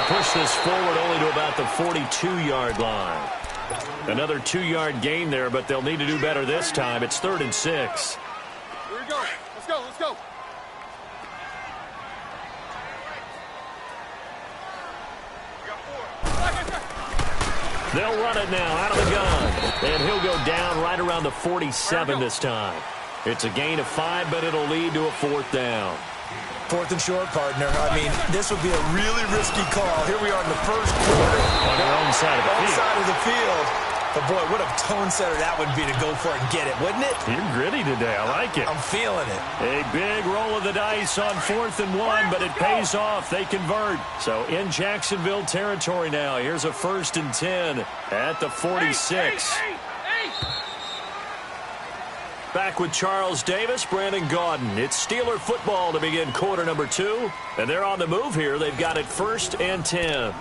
push this forward only to about the 42-yard line. Another 2-yard gain there, but they'll need to do better this time. It's 3rd and 6. Here we go. Let's go. Let's go. They'll run it now out of the gun. And he'll go down right around the 47 this time. It's a gain of 5, but it'll lead to a 4th down. 4th and short, partner. I mean, this would be a really risky call. Here we are in the first quarter. On their own side of the field. Side of the field. But, boy, what a tone setter that would be to go for it and get it, wouldn't it? You're gritty today. I like it. I'm feeling it. A big roll of the dice on 4th and 1, but it pays off. They convert. So in Jacksonville territory now. Here's a 1st and 10 at the 46. Back with Charles Davis, Brandon Gaudin. It's Steeler football to begin quarter number 2. And they're on the move here. They've got it 1st and 10.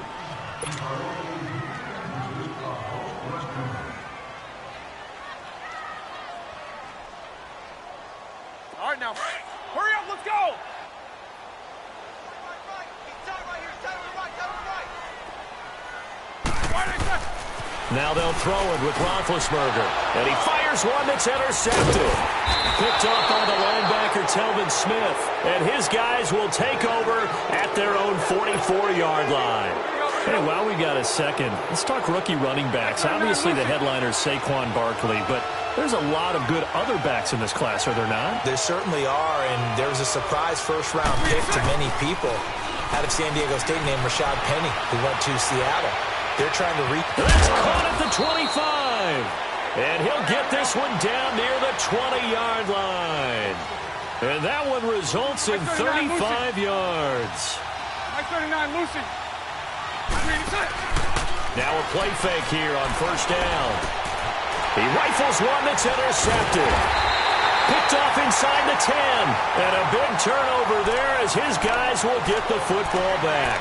All right, now. Hurry up, let's go. Now they'll throw it with Roethlisberger. And he fires one that's intercepted. Picked off by the linebacker, Telvin Smith. And his guys will take over at their own 44-yard line. Hey, while we got a second, let's talk rookie running backs. Obviously, the headliner is Saquon Barkley, but there's a lot of good other backs in this class, are there not? There certainly are, and there was a surprise first-round pick to many people out of San Diego State named Rashad Penny, who went to Seattle. They're trying to reach. That's caught at the 25. And he'll get this one down near the 20-yard line. And that one results in 35 yards. 39, Lucy. Now a play fake here on 1st down. He rifles one that's intercepted. Picked off inside the 10. And a big turnover there as his guys will get the football back.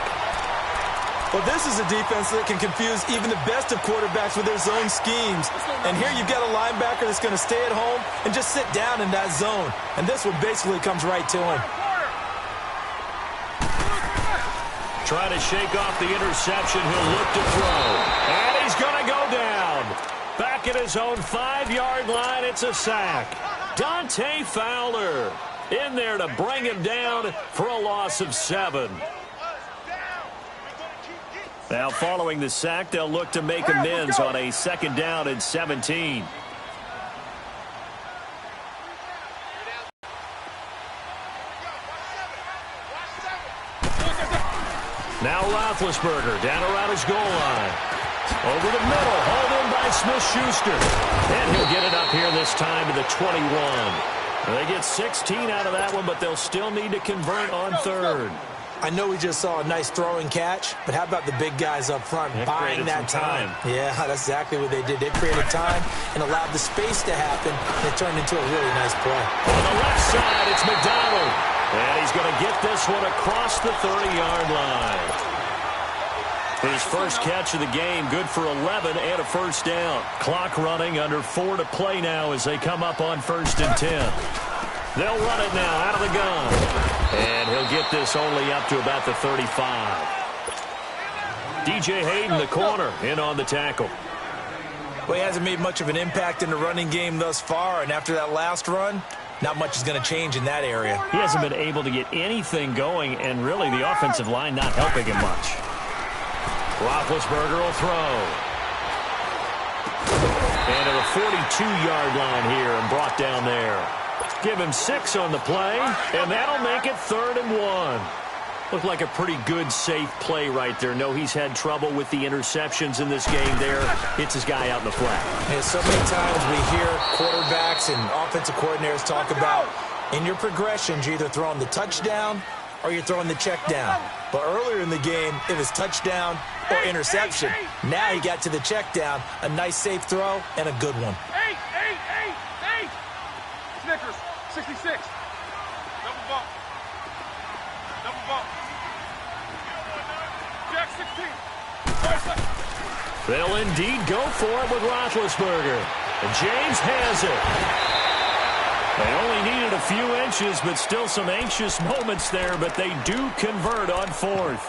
Well, this is a defense that can confuse even the best of quarterbacks with their zone schemes. And here you've got a linebacker that's going to stay at home and just sit down in that zone. And this one basically comes right to him. Trying to shake off the interception. He'll look to throw. And he's going to go down. Back at his own 5-yard line, it's a sack. Dante Fowler in there to bring him down for a loss of 7. Now, following the sack, they'll look to make amends on a 2nd down and 17. Now Roethlisberger down around his goal line. Over the middle, hauled in by Smith-Schuster. And he'll get it up here this time to the 21. They get 16 out of that one, but they'll still need to convert on 3rd. I know we just saw a nice throwing catch, but how about the big guys up front buying that time? Yeah, that's exactly what they did. They created time and allowed the space to happen, and it turned into a really nice play. On the left side, it's McDonald. And he's going to get this one across the 30-yard line. His first catch of the game, good for 11 and a 1st down. Clock running, under 4 to play now as they come up on 1st and 10. They'll run it now out of the gun. And he'll get this only up to about the 35. DJ Hayden, the corner, in on the tackle. Well, he hasn't made much of an impact in the running game thus far, and after that last run, not much is going to change in that area. He hasn't been able to get anything going, and really the offensive line not helping him much. Roethlisberger will throw. And to the 42-yard line here and brought down there. Give him 6 on the play, and that'll make it 3rd and 1. Looked like a pretty good, safe play right there. No, he's had trouble with the interceptions in this game there. Hits his guy out in the flat. Yeah, so many times we hear quarterbacks and offensive coordinators talk about in your progressions, you're either throwing the touchdown or you're throwing the check down. But earlier in the game, it was touchdown or interception. Now he got to the check down, a nice safe throw, and a good one. Snickers, 66. Double bump. Double bump. Jack 16. They'll indeed go for it with Roethlisberger. And James has it. They only needed a few inches, but still some anxious moments there, but they do convert on 4th.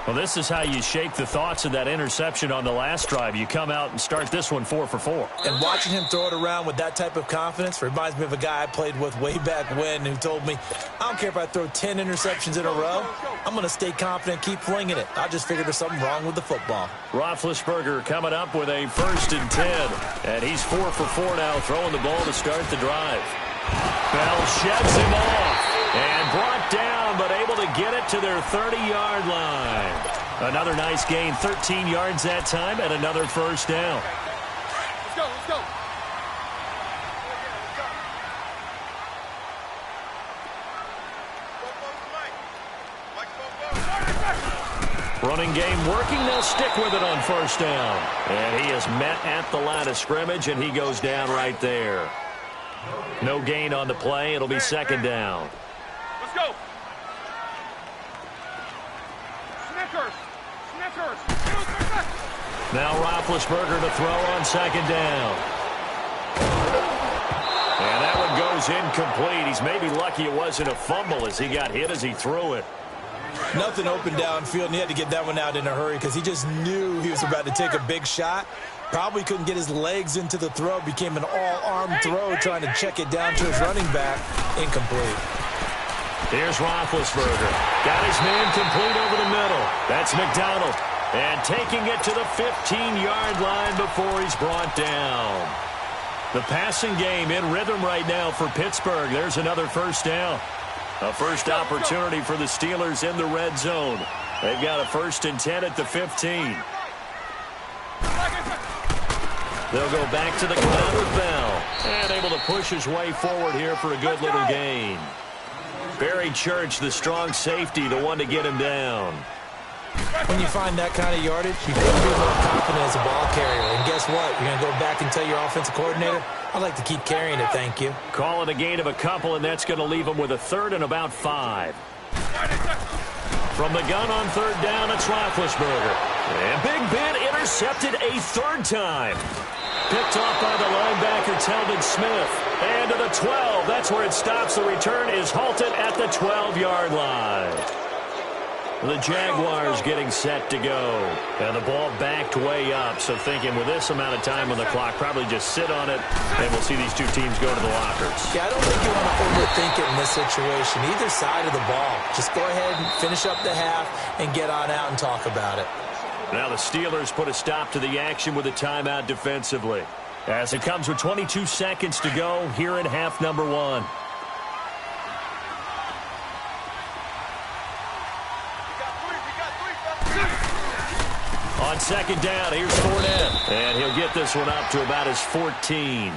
Well, this is how you shake the thoughts of that interception on the last drive. You come out and start this one 4 for 4. And watching him throw it around with that type of confidence reminds me of a guy I played with way back when who told me, I don't care if I throw 10 interceptions in a row. I'm going to stay confident, keep flinging it. I just figured there's something wrong with the football. Roethlisberger coming up with a 1st and 10. And he's 4 for 4 now, throwing the ball to start the drive. Bell sheds him off. And brought down, but able to get it to their 30-yard line. Another nice gain, 13 yards that time, and another 1st down. Let's go, let's go. Running game working, they'll stick with it on 1st down. And he is met at the line of scrimmage, and he goes down right there. No gain on the play, it'll be 2nd down. Let's go. Snickers. Snickers. Now Roethlisberger to throw on 2nd down. And that one goes incomplete. He's maybe lucky it wasn't a fumble as he got hit as he threw it. Nothing open downfield, and he had to get that one out in a hurry because he just knew he was about to take a big shot. Probably couldn't get his legs into the throw. Became an all-arm throw trying to check it down to his running back. Incomplete. Here's Roethlisberger. Got his man complete over the middle. That's McDonald. And taking it to the 15-yard line before he's brought down. The passing game in rhythm right now for Pittsburgh. There's another 1st down. A first opportunity for the Steelers in the red zone. They've got a 1st and 10 at the 15. They'll go back to the ground with Bell. And able to push his way forward here for a good little gain. Barry Church, the strong safety, the one to get him down. When you find that kind of yardage, you couldn't be more confident as a ball carrier. And guess what? You're going to go back and tell your offensive coordinator, I'd like to keep carrying it, thank you. Call it a gain of a couple, and that's going to leave him with a 3rd and about 5. From the gun on 3rd down, it's Roethlisberger. And Big Ben intercepted a 3rd time. Picked off by the linebacker, Telvin Smith. And to the 12. That's where it stops. The return is halted at the 12-yard line. The Jaguars getting set to go. And the ball backed way up. So thinking with this amount of time on the clock, probably just sit on it, and we'll see these two teams go to the lockers. Yeah, I don't think you want to overthink it in this situation. Either side of the ball. Just go ahead and finish up the half and get on out and talk about it. Now the Steelers put a stop to the action with a timeout defensively. As it comes with 22 seconds to go here in half number 1. On 2nd down, here's Fournette. And he'll get this one up to about his 14.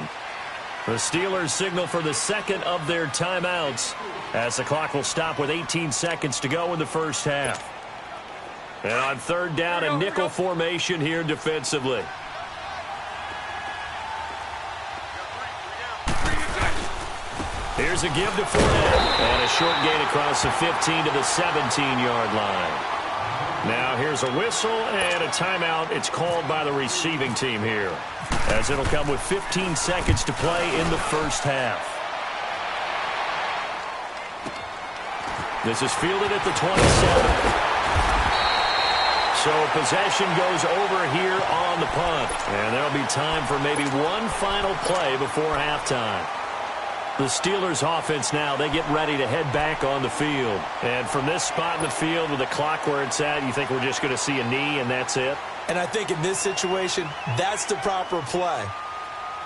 The Steelers signal for the 2nd of their timeouts as the clock will stop with 18 seconds to go in the 1st half. And on 3rd down, a nickel formation here defensively. Here's a give to Fournette. And a short gain across the 15 to the 17-yard line. Now here's a whistle and a timeout. It's called by the receiving team here, as it'll come with 15 seconds to play in the 1st half. This is fielded at the 27. So possession goes over here on the punt. And there'll be time for maybe one final play before halftime. The Steelers offense now, they get ready to head back on the field. And from this spot in the field with the clock where it's at, you think we're just going to see a knee and that's it? And I think in this situation, that's the proper play.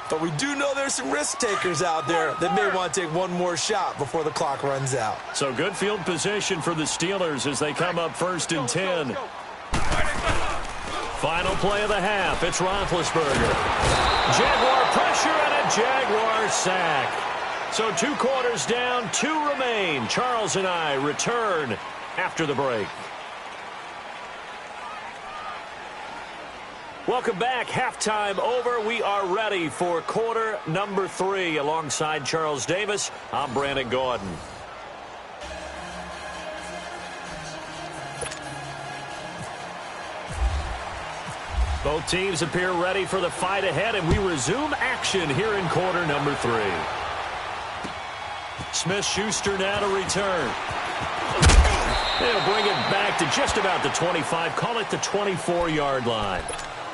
But we do know there's some risk takers out there that may want to take one more shot before the clock runs out. So good field position for the Steelers as they come up 1st and 10. Final play of the half. It's Roethlisberger. Jaguar pressure and a Jaguar sack. So 2 quarters down, 2 remain. Charles and I return after the break. Welcome back. Halftime over. We are ready for quarter number 3. Alongside Charles Davis, I'm Brandon Gordon. Both teams appear ready for the fight ahead, and we resume action here in quarter number 3. Smith-Schuster now to return. They'll bring it back to just about the 25. Call it the 24-yard line.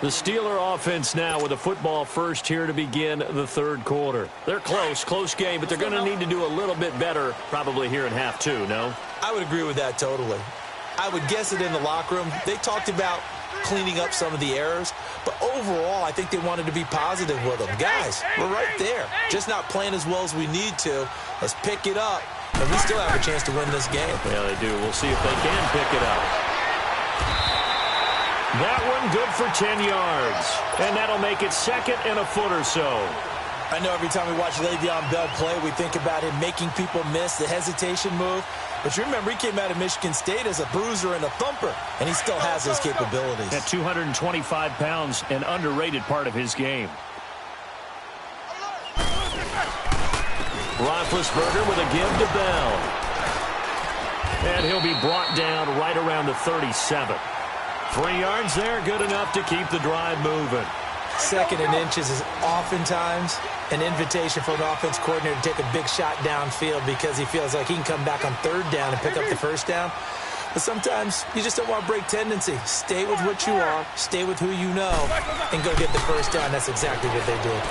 The Steeler offense now with a football first here to begin the third quarter. They're close game, but they're going to need to do a little bit better probably here in half two, no? I would agree with that totally. I would guess it in the locker room. They talked about cleaning up some of the errors, but overall I think they wanted to be positive with them. Guys, we're right there. Just not playing as well as we need to. Let's pick it up, and we still have a chance to win this game. Yeah, they do. We'll see if they can pick it up. That one good for 10 yards, and that'll make it second and a foot or so. I know every time we watch Le'Veon Bell play, we think about him making people miss the hesitation move. But you remember, he came out of Michigan State as a bruiser and a thumper, and he still has those capabilities. At 225 pounds, an underrated part of his game. Roethlisberger with a give to Bell. And he'll be brought down right around the 37. 3 yards there, good enough to keep the drive moving. Second and inches is oftentimes an invitation for an offense coordinator to take a big shot downfield because he feels like he can come back on third down and pick up the first down. But sometimes you just don't want to break tendency. Stay with what you are, stay with who you know, and go get the first down. That's exactly what they did.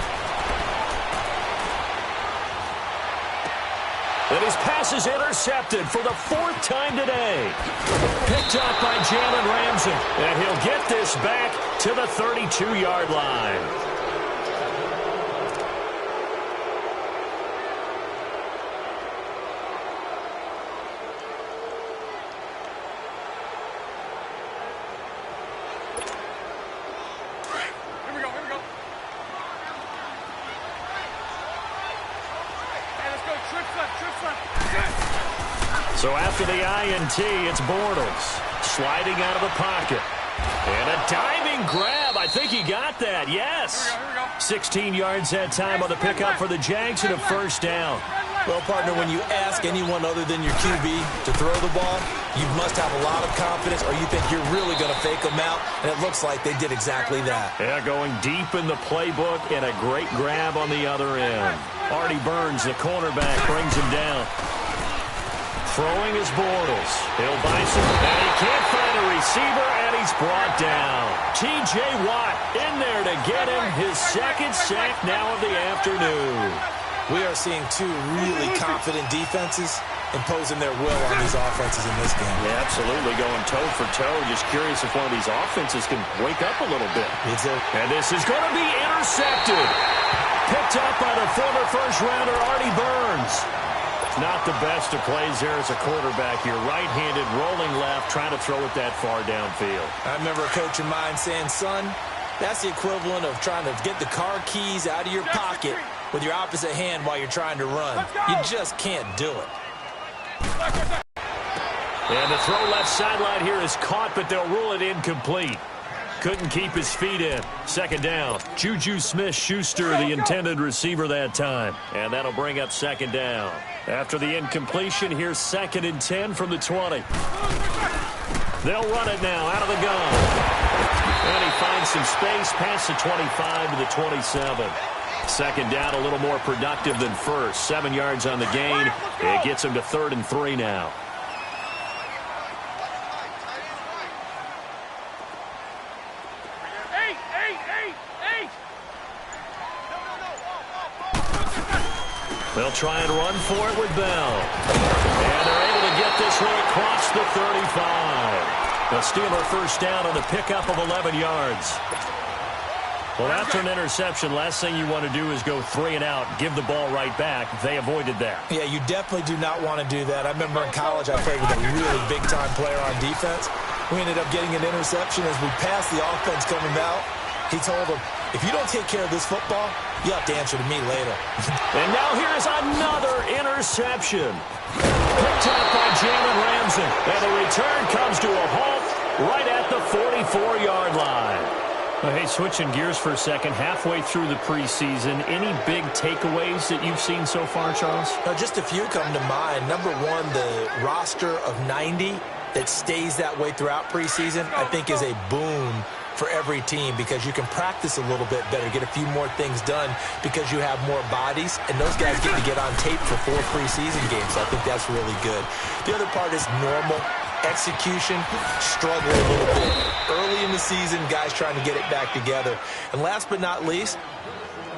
And his pass is intercepted for the fourth time today. Picked up by Jalen Ramsey. And he'll get this back to the 32-yard line. So after the INT, it's Bortles sliding out of the pocket. And a diving grab. I think he got that. Yes. 16 yards that time on the pickup for the Jags and a first down. Well, partner, when you ask anyone other than your QB to throw the ball, you must have a lot of confidence or you think you're really going to fake them out, and it looks like they did exactly that. Yeah, going deep in the playbook and a great grab on the other end. Artie Burns, the cornerback, brings him down. Throwing his Bortles. He'll buy some, and he can't find a receiver, and he's brought down. T.J. Watt in there to get him his second sack now of the afternoon. We are seeing two really confident defenses imposing their will on these offenses in this game. Yeah, absolutely, going toe for toe. Just curious if one of these offenses can wake up a little bit. And this is going to be intercepted. Picked up by the former first-rounder Artie Burns. Not the best of plays there as a quarterback. You're right-handed, rolling left, trying to throw it that far downfield. I remember a coach of mine saying, son, that's the equivalent of trying to get the car keys out of your pocket with your opposite hand while you're trying to run. You just can't do it. And the throw left sideline here is caught, but they'll rule it incomplete. Couldn't keep his feet in. Second down. Juju Smith-Schuster, the intended receiver that time. And that'll bring up second down. After the incompletion, here's 2nd and 10 from the 20. They'll run it now out of the gun. And he finds some space past the 25 to the 27. Second down, a little more productive than first. 7 yards on the gain. It gets him to 3rd and 3 now. They'll try and run for it with Bell. And they're able to get this one across the 35. The Steeler first down on the pickup of 11 yards. Well, after an interception, last thing you want to do is go 3 and out, give the ball right back. They avoided that. Yeah, you definitely do not want to do that. I remember in college I played with a really big-time player on defense. We ended up getting an interception as we passed the offense coming out. He told him, if you don't take care of this football, you have to answer to me later. And now here's another interception. Picked up by Jalen Ramsey. And the return comes to a halt right at the 44-yard line. Well, hey, switching gears for a second, halfway through the preseason, any big takeaways that you've seen so far, Charles? Just a few come to mind. Number one, the roster of 90 that stays that way throughout preseason, I think is a boon for every team because you can practice a little bit better, get a few more things done because you have more bodies, and those guys get to get on tape for 4 preseason games. So I think that's really good. The other part is normal Execution, struggling a little bit. Early in the season, guys trying to get it back together. And last but not least,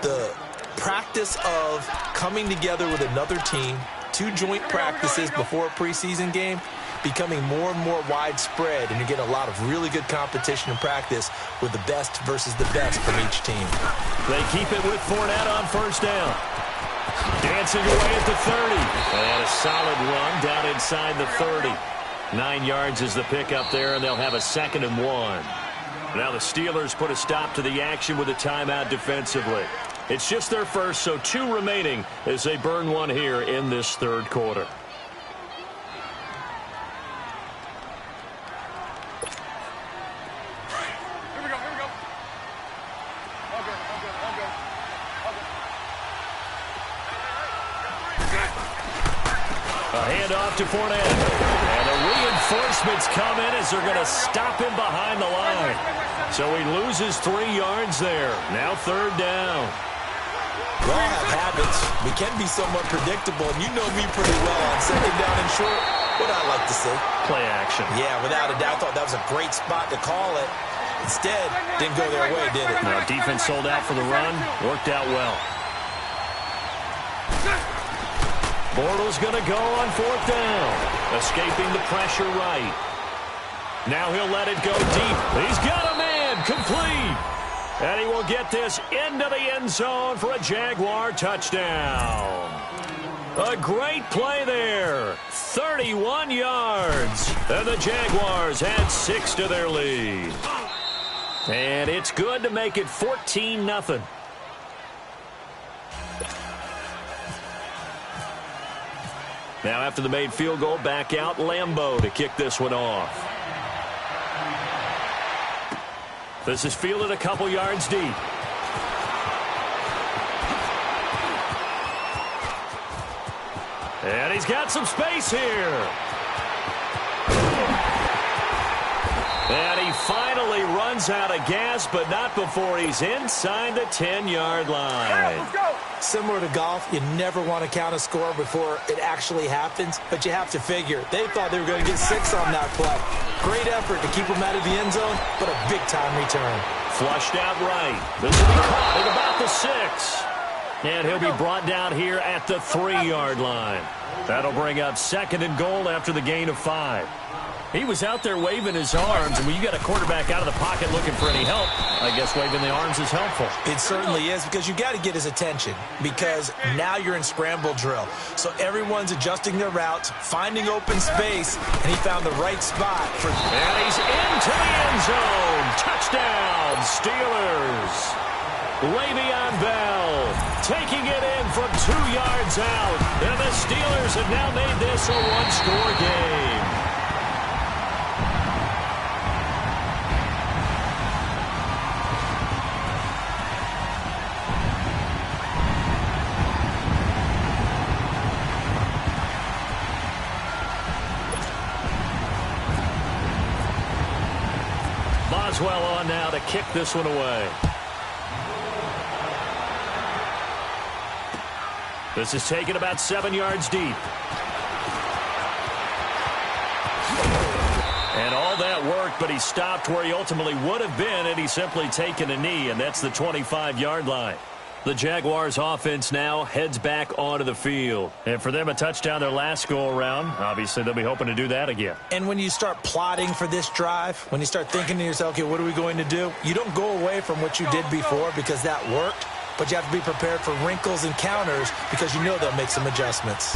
the practice of coming together with another team, 2 joint practices before a preseason game, becoming more and more widespread, and you get a lot of really good competition and practice with the best versus the best from each team. They keep it with Fournette on first down. Dancing away at the 30. And a solid run down inside the 30. 9 yards is the pickup there, and they'll have a 2nd and 1. Now the Steelers put a stop to the action with a timeout defensively. It's just their first, so 2 remaining as they burn one here in this 3rd quarter. Here we go. All good. A handoff to Fournette. And the reinforcements come in as they're going to stop him behind the line. So he loses 3 yards there. Now 3rd down. We all have habits. We can be somewhat predictable, and you know me pretty well on 2nd down and short. What I like to see. Play action. Yeah, without a doubt. I thought that was a great spot to call it. Instead, didn't go their way, did it? Now defense sold out for the run. Worked out well. Bortles going to go on 4th down. Escaping the pressure right. Now he'll let it go deep. He's got a man. Complete. And he will get this into the end zone for a Jaguar touchdown. A great play there. 31 yards. And the Jaguars add 6 to their lead. And it's good to make it 14-0. Now after the made field goal, back out Lambeau to kick this one off. This is fielded a couple yards deep. And he's got some space here. And he finally runs out of gas, but not before he's inside the 10-yard line. Let's go. Similar to golf, you never want to count a score before it actually happens, but you have to figure. They thought they were going to get 6 on that play. Great effort to keep them out of the end zone, but a big-time return. Flushed out right. This will be caught at about the 6. And he'll be brought down here at the 3-yard line. That'll bring up 2nd and goal after the gain of 5. He was out there waving his arms, and when you got a quarterback out of the pocket looking for any help, I guess waving the arms is helpful. It certainly is, because you got to get his attention, because now you're in scramble drill. So everyone's adjusting their routes, finding open space, and he found the right spot for. And he's into the end zone. Touchdown, Steelers. Le'Veon Bell taking it in from 2 yards out. And the Steelers have now made this a 1-score game. Boswell on now to kick this one away. This is taken about 7 yards deep. And all that worked, but he stopped where he ultimately would have been had he simply taken a knee, and that's the 25-yard line. The Jaguars offense now heads back onto the field. And for them, a touchdown their last go-around. Obviously, they'll be hoping to do that again. And when you start plotting for this drive, when you start thinking to yourself, okay, what are we going to do? You don't go away from what you did before because that worked, but you have to be prepared for wrinkles and counters because you know they'll make some adjustments.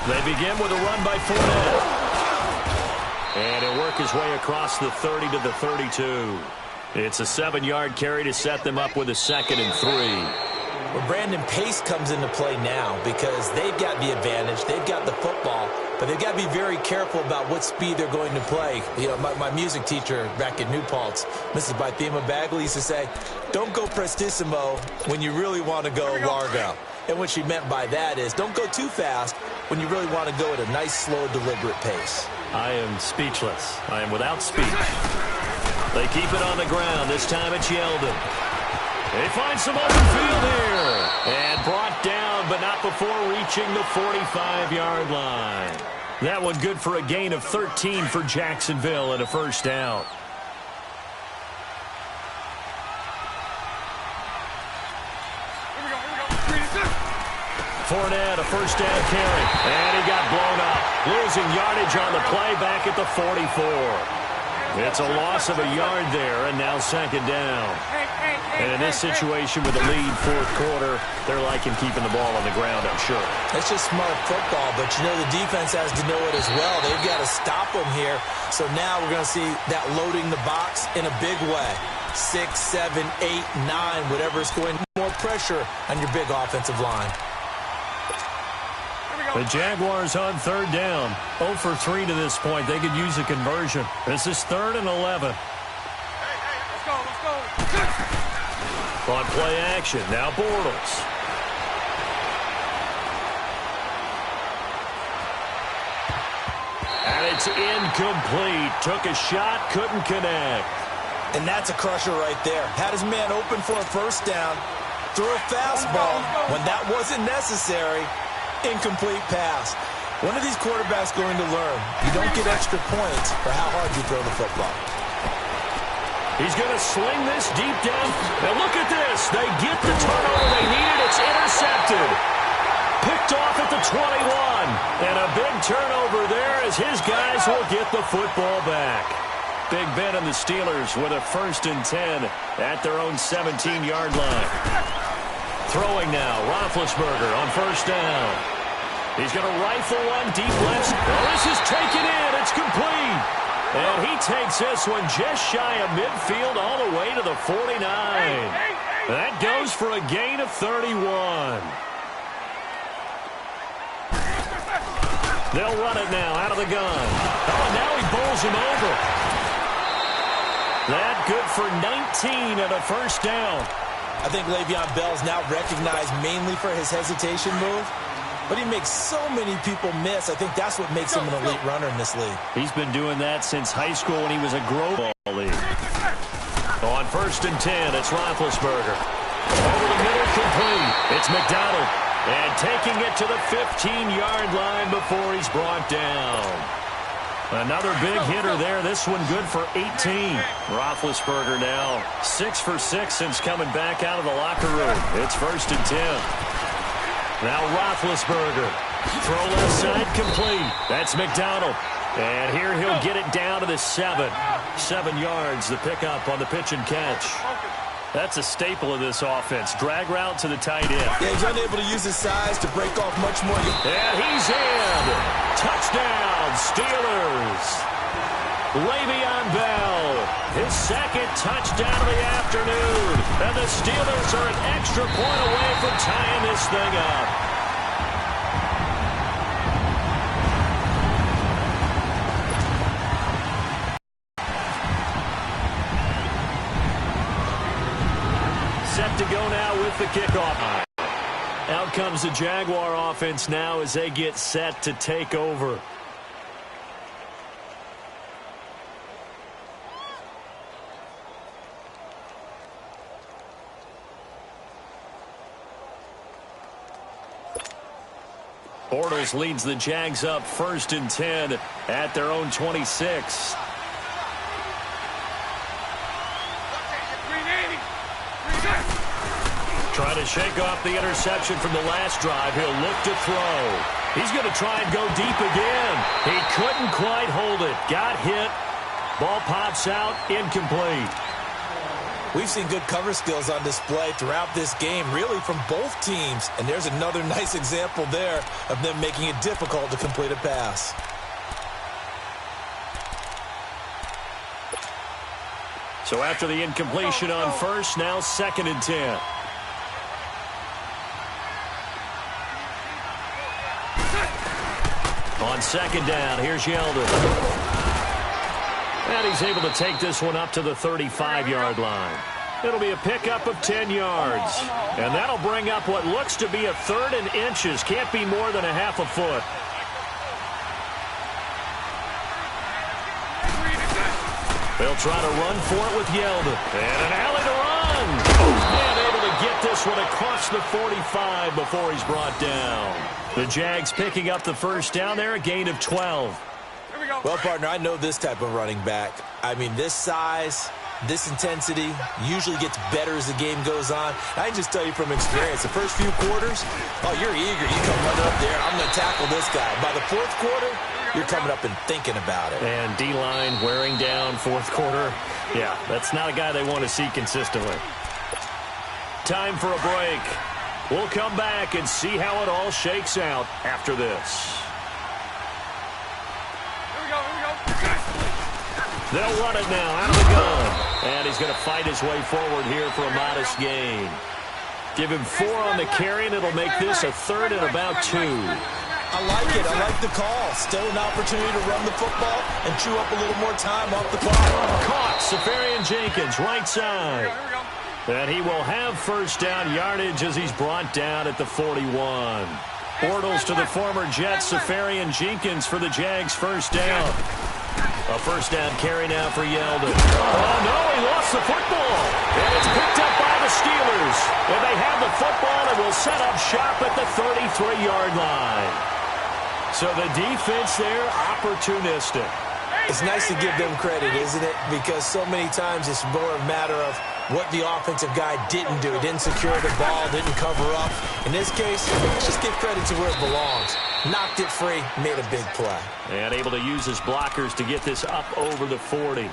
They begin with a run by Fournette. And he'll work his way across the 30 to the 32. It's a 7-yard carry to set them up with a 2nd and 3. Well, Brandon, pace comes into play now because they've got the advantage. They've got the football, but they've got to be very careful about what speed they're going to play. You know, my music teacher back in New Paltz, Mrs. Bythema Bagley, used to say, don't go prestissimo when you really want to go largo. And what she meant by that is don't go too fast when you really want to go at a nice, slow, deliberate pace. I am speechless. I am without speech. They keep it on the ground. This time it's Yeldon. They find some open field here. And brought down, but not before reaching the 45-yard line. That one good for a gain of 13 for Jacksonville and a first down. Fournette, a first down carry, and he got blown up. Losing yardage on the play back at the 44. It's a loss of a yard there, and now second down. And in this situation with the lead fourth quarter, they're liking keeping the ball on the ground, I'm sure. It's just smart football, but you know the defense has to know it as well. They've got to stop them here. So now we're going to see that loading the box in a big way. 6, 7, 8, 9, whatever is going, more pressure on your big offensive line. The Jaguars on third down. 0 for 3 to this point. They could use a conversion. This is 3rd and 11. Let's go. On play action, now Bortles. And it's incomplete. Took a shot, couldn't connect. And that's a crusher right there. Had his man open for a first down. Threw a fastball when that wasn't necessary. Incomplete pass. When are these quarterbacks going to learn? You don't get extra points for how hard you throw the football. He's going to sling this deep down. Now look at this. They get the turnover they needed. It's intercepted. Picked off at the 21. And a big turnover there as his guys will get the football back. Big Ben and the Steelers with a 1st and 10 at their own 17-yard line. Throwing now, Roethlisberger on first down. He's going to rifle one deep left. Oh, this is taken in. It's complete. And he takes this one just shy of midfield all the way to the 49. That goes for a gain of 31. They'll run it now out of the gun. Oh, and now he bowls him over. That good for 19 and a first down. I think Le'Veon Bell's now recognized mainly for his hesitation move, but he makes so many people miss. I think that's what makes him an elite runner in this league. He's been doing that since high school when he was a Grove Ball league. On 1st and 10, it's Roethlisberger. Over the middle, complete. It's McDonald. And taking it to the 15-yard line before he's brought down. Another big hitter there. This one good for 18. Roethlisberger now 6 for 6 since coming back out of the locker room. It's 1st and 10. Now Roethlisberger. Throw left side, complete. That's McDonald. And here he'll get it down to the 7. 7 yards, the pickup on the pitch and catch. That's a staple of this offense. Drag route to the tight end. Yeah, he's unable to use his size to break off much more. And he's in. Touchdown, Steelers. Le'Veon Bell, his 2nd touchdown of the afternoon. And the Steelers are an extra point away from tying this thing up. Set to go now with the kickoff. Out comes the Jaguar offense now as they get set to take over. Bortles leads the Jags up 1st and 10 at their own 26. Trying to shake off the interception from the last drive. He'll look to throw. He's going to try and go deep again. He couldn't quite hold it. Got hit. Ball pops out. Incomplete. We've seen good cover skills on display throughout this game, really from both teams. And there's another nice example there of them making it difficult to complete a pass. So after the incompletion on first, now 2nd and 10. On 2nd down, here's Yeldon. And he's able to take this one up to the 35-yard line. It'll be a pickup of 10 yards. And that'll bring up what looks to be a 3rd and inches. Can't be more than a half a foot. They'll try to run for it with Yeldon. And an alley to run. And able to get this this one across the 45 before he's brought down. The Jags picking up the first down there, a gain of 12. Here we go. Well, partner, I know this type of running back. I mean, this size, this intensity usually gets better as the game goes on. I can just tell you from experience, the first few quarters, oh, you're eager. You come running up there, I'm going to tackle this guy. By the fourth quarter, you're coming up and thinking about it. And D-line wearing down fourth quarter. Yeah, that's not a guy they want to see consistently. Time for a break. We'll come back and see how it all shakes out after this. Here we go. They'll run it now out of the gun. And he's going to fight his way forward here for a modest gain. Give him 4 on the carry, and it'll make this a third and about 2. I like it. I like the call. Still an opportunity to run the football and chew up a little more time off the clock. Caught. Safarian Jenkins, right side. Here we go. And he will have first down yardage as he's brought down at the 41. Bortles to the former Jets, Safarian Jenkins for the Jags first down. A first down carry now for Yeldon. Oh, no, he lost the football. And it's picked up by the Steelers. And they have the football and will set up shop at the 33-yard line. So the defense there, opportunistic. It's nice to give them credit, isn't it? Because so many times it's more a matter of what the offensive guy didn't do. He didn't secure the ball, didn't cover up. In this case, let's just give credit to where it belongs. Knocked it free, made a big play. And able to use his blockers to get this up over the 40.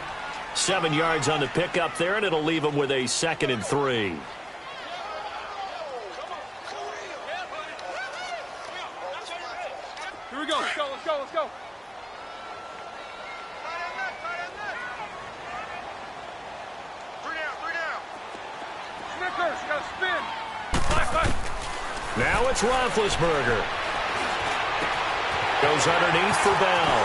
7 yards on the pickup there, and it'll leave him with a 2nd and 3. Here we go. Let's go. Snickers, you got to spin. Now it's Roethlisberger. Goes underneath for Bell.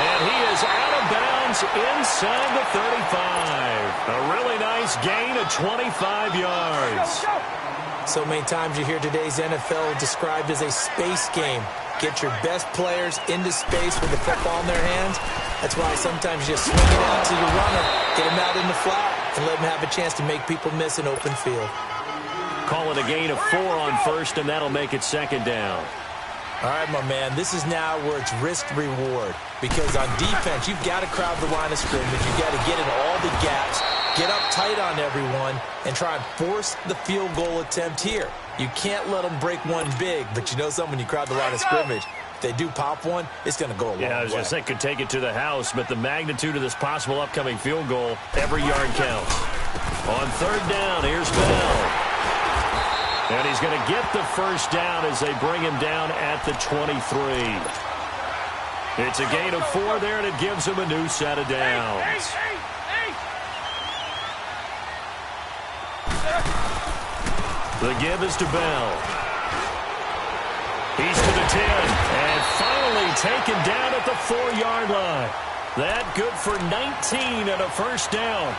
And he is out of bounds inside the 35. A really nice gain of 25 yards. So many times you hear today's NFL described as a space game. Get your best players into space with the football in their hands. That's why sometimes you just swing it out to your runner, get him out in the flat, and let him have a chance to make people miss an open field. Call it a gain of 4 on first, and that'll make it 2nd down. All right, my man, this is now where it's risk-reward. Because on defense, you've got to crowd the line of scrimmage. You've got to get in all the gaps, get up tight on everyone, and try and force the field goal attempt here. You can't let them break one big, but you know something, when you crowd the line of scrimmage, if they do pop one, it's going to go a long way. Yeah, I was going to say, could take it to the house, but the magnitude of this possible upcoming field goal, every yard counts. On 3rd down, here's Bell. And he's going to get the first down as they bring him down at the 23. It's a gain of 4 there, and it gives him a new set of downs. The give is to Bell. He's to the 10, and finally taken down at the 4-yard line. That good for 19 and a first down.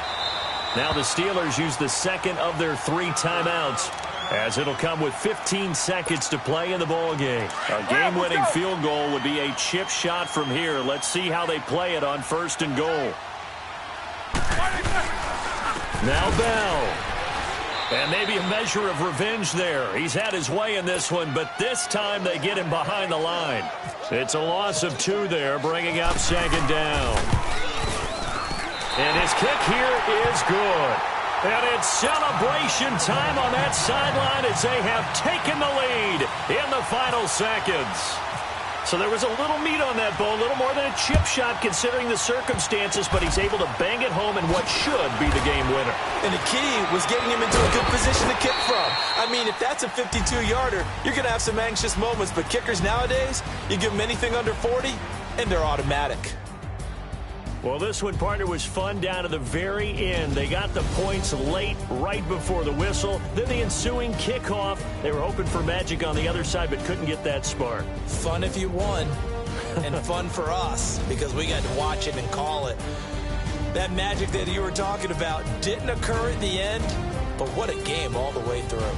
Now the Steelers use the 2nd of their 3 timeouts, as it'll come with 15 seconds to play in the ballgame. A game-winning field goal would be a chip shot from here. Let's see how they play it on 1st and goal. Now Bell. And maybe a measure of revenge there. He's had his way in this one, but this time they get him behind the line. It's a loss of 2 there, bringing up 2nd down. And his kick here is good. And it's celebration time on that sideline as they have taken the lead in the final seconds. So there was a little meat on that ball, a little more than a chip shot considering the circumstances, but he's able to bang it home in what should be the game winner. And the key was getting him into a good position to kick from. I mean, if that's a 52-yarder, you're going to have some anxious moments, but kickers nowadays, you give them anything under 40, and they're automatic. Well, this one, partner, was fun down to the very end. They got the points late, right before the whistle. Then the ensuing kickoff. They were hoping for magic on the other side, but couldn't get that spark. Fun if you won, and fun for us, because we got to watch it and call it. That magic that you were talking about didn't occur at the end, but what a game all the way through.